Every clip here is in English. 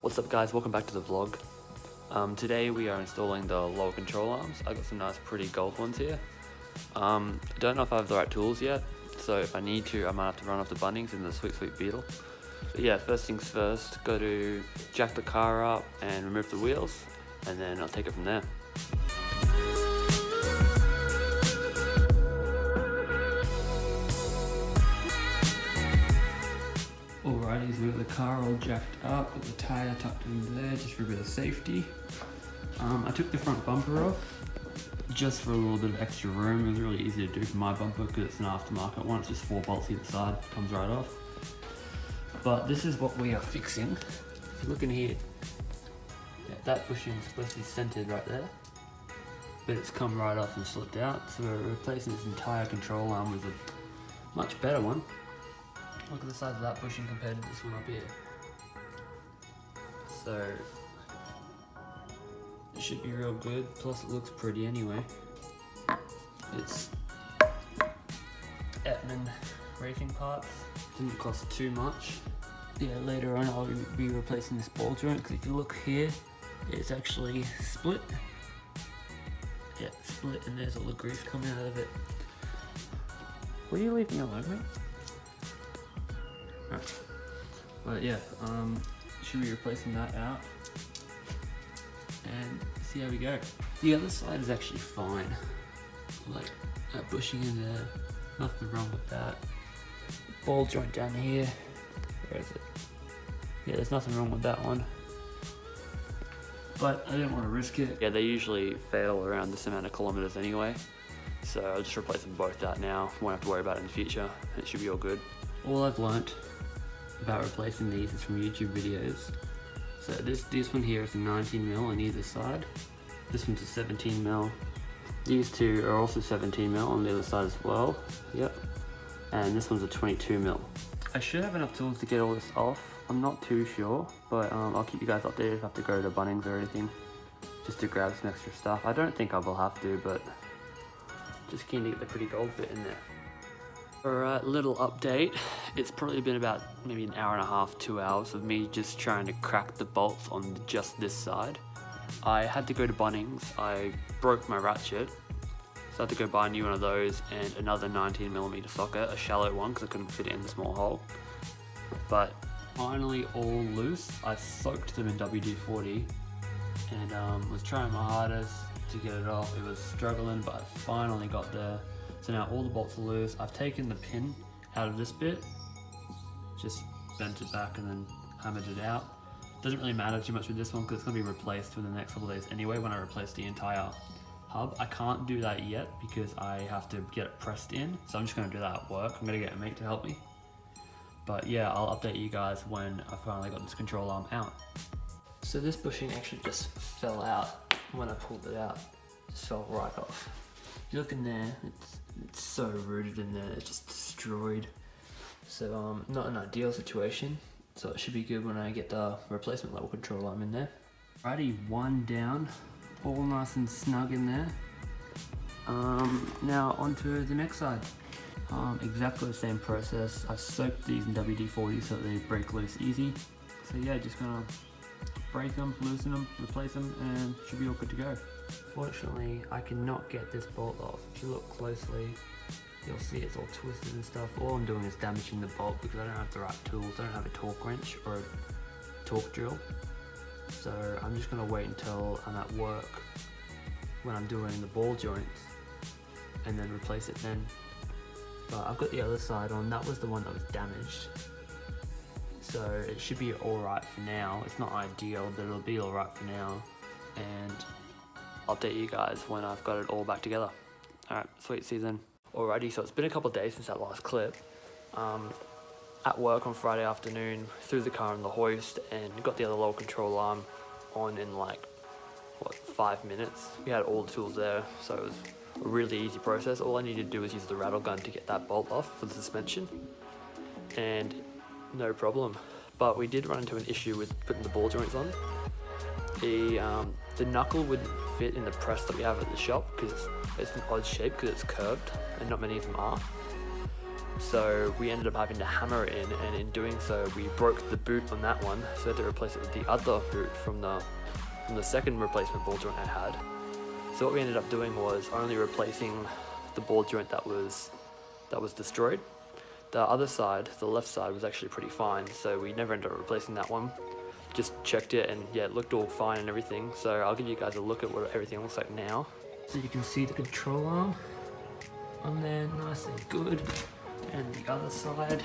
What's up guys, welcome back to the vlog. Today we are installing the lower control arms. I got some nice pretty gold ones here. Don't know if I have the right tools yet, so if I need to I might have to run off to Bunnings in the Sweet Beetle. But yeah, first things first, got to jack the car up and remove the wheels, and then I'll take it from there. Alrighty, so we've got the car all jacked up with the tyre tucked in there just for a bit of safety. I took the front bumper off just for a little bit of extra room. It was really easy to do for my bumper because it's an aftermarket one. It's just 4 bolts either side, comes right off. But this is what we are fixing. If you look in here, yeah, that bushing is supposed to be centered right there, but it's come right off and slipped out. So we're replacing this entire control arm with a much better one. Look at the size of that bushing compared to this one up here. So it should be real good, plus it looks pretty anyway. It's Ettman racing parts, didn't cost too much. Yeah, later on I'll be replacing this ball joint, because if you look here, it's actually split. Yeah, split, and there's all the grease coming out of it. What are you leaving alone, mate? Right. But yeah, should be replacing that out and see how we go. The other side is actually fine. Like that bushing in there, nothing wrong with that. Ball joint down here, where is it? Yeah, there's nothing wrong with that one. But I didn't want to risk it. Yeah, they usually fail around this amount of kilometers anyway. So I'll just replace them both out now. Won't have to worry about it in the future. It should be all good. All I've learnt about replacing these is from YouTube videos. So this one here is a 19mm on either side. This one's a 17mm. These two are also 17mm on the other side as well. Yep. And this one's a 22mm. I should have enough tools to get all this off. I'm not too sure, but I'll keep you guys updated if I have to go to Bunnings or anything, just to grab some extra stuff. I don't think I will have to, but just keen to get the pretty gold bit in there. Alright, little update. It's probably been about maybe an hour and a half, 2 hours of me just trying to crack the bolts on just this side. I had to go to Bunnings. I broke my ratchet, so I had to go buy a new one of those and another 19mm socket, a shallow one because I couldn't fit it in the small hole. But finally all loose. I soaked them in WD-40 and was trying my hardest to get it off. It was struggling, but I finally got there. So now all the bolts are loose. I've taken the pin out of this bit, just bent it back and then hammered it out. Doesn't really matter too much with this one because it's going to be replaced within the next couple of days anyway when I replace the entire hub. I can't do that yet because I have to get it pressed in, so I'm just going to do that at work. I'm going to get a mate to help me. But yeah, I'll update you guys when I finally got this control arm out. So this bushing actually just fell out when I pulled it out. Just fell right off. If you look in there, it's so rooted in there, it's just destroyed. So not an ideal situation, so it should be good when I get the replacement level control arm in there. Alrighty, one down, all nice and snug in there. Now onto the next side. Exactly the same process. I've soaked these in WD-40 so that they break loose easy. So yeah, just gonna break them, loosen them, replace them, and should be all good to go. Fortunately, I cannot get this bolt off. If you look closely, you'll see it's all twisted and stuff. All I'm doing is damaging the bolt because I don't have the right tools. I don't have a torque wrench or a torque drill. So I'm just gonna wait until I'm at work when I'm doing the ball joints and then replace it then. But I've got the other side on. That was the one that was damaged. So it should be alright for now. It's not ideal, but it'll be alright for now. And I'll update you guys when I've got it all back together. Alright, sweet season. Alrighty, so it's been a couple of days since that last clip. At work on Friday afternoon, threw the car on the hoist and got the other lower control arm on in like, what, 5 minutes. We had all the tools there, so it was a really easy process. All I needed to do was use the rattle gun to get that bolt off for the suspension, and no problem. But we did run into an issue with putting the ball joints on. The knuckle wouldn't fit in the press that we have at the shop because it's an odd shape because it's curved and not many of them are. So we ended up having to hammer it in, and in doing so we broke the boot on that one, so we had to replace it with the other boot from the second replacement ball joint I had. So what we ended up doing was only replacing the ball joint that was destroyed. The other side, the left side, was actually pretty fine, so we never ended up replacing that one. Just checked it, and yeah, it looked all fine and everything. So I'll give you guys a look at what everything looks like now. So you can see the control arm on there, nice and good. And the other side,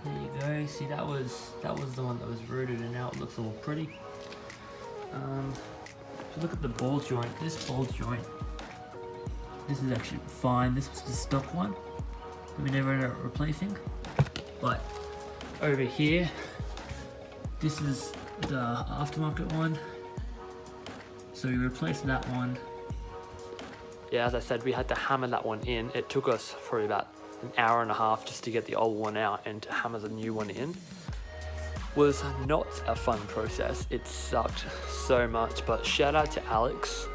there you go. See, that was the one that was rooted, and now it looks all pretty. If you look at the ball joint, this ball joint, this is actually fine. This was the stock one that we never ended up replacing. But over here, this is the aftermarket one. So we replaced that one. Yeah, as I said, we had to hammer that one in. It took us probably about an hour and a half just to get the old one out and to hammer the new one in. Was not a fun process. It sucked so much, but shout out to Alex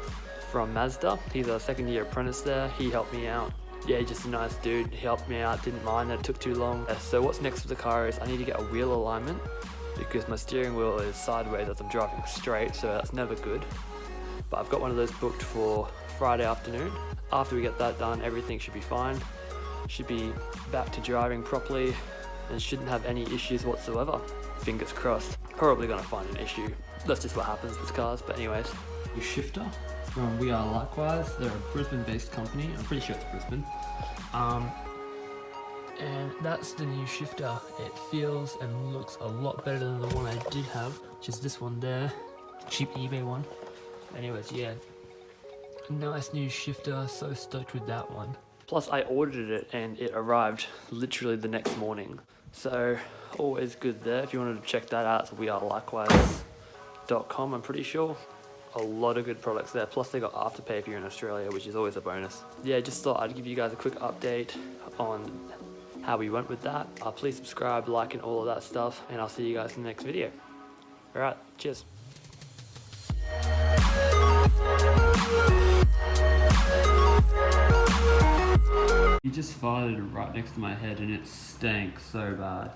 from Mazda. He's a second year apprentice there. He helped me out. Yeah, just a nice dude. He helped me out, didn't mind that it took too long. So what's next with the car is I need to get a wheel alignment because my steering wheel is sideways as I'm driving straight, so that's never good. But I've got one of those booked for Friday afternoon. After we get that done, everything should be fine. Should be back to driving properly and shouldn't have any issues whatsoever. Fingers crossed. Probably gonna find an issue. That's just what happens with cars, but anyways. New shifter from We Are Likewise. They're a Brisbane-based company. I'm pretty sure it's Brisbane. And that's the new shifter. It feels and looks a lot better than the one I did have, which is this one there. Cheap eBay one. Anyways, yeah. Nice new shifter. So stoked with that one. Plus I ordered it and it arrived literally the next morning. So always good there. If you wanted to check that out, it's wearelikewise.com, I'm pretty sure. A lot of good products there. Plus they got Afterpay if you're in Australia, which is always a bonus. Yeah, just thought I'd give you guys a quick update on how we went with that. Please subscribe, like, and all of that stuff. And I'll see you guys in the next video. Alright, cheers. He just farted right next to my head and it stank so bad.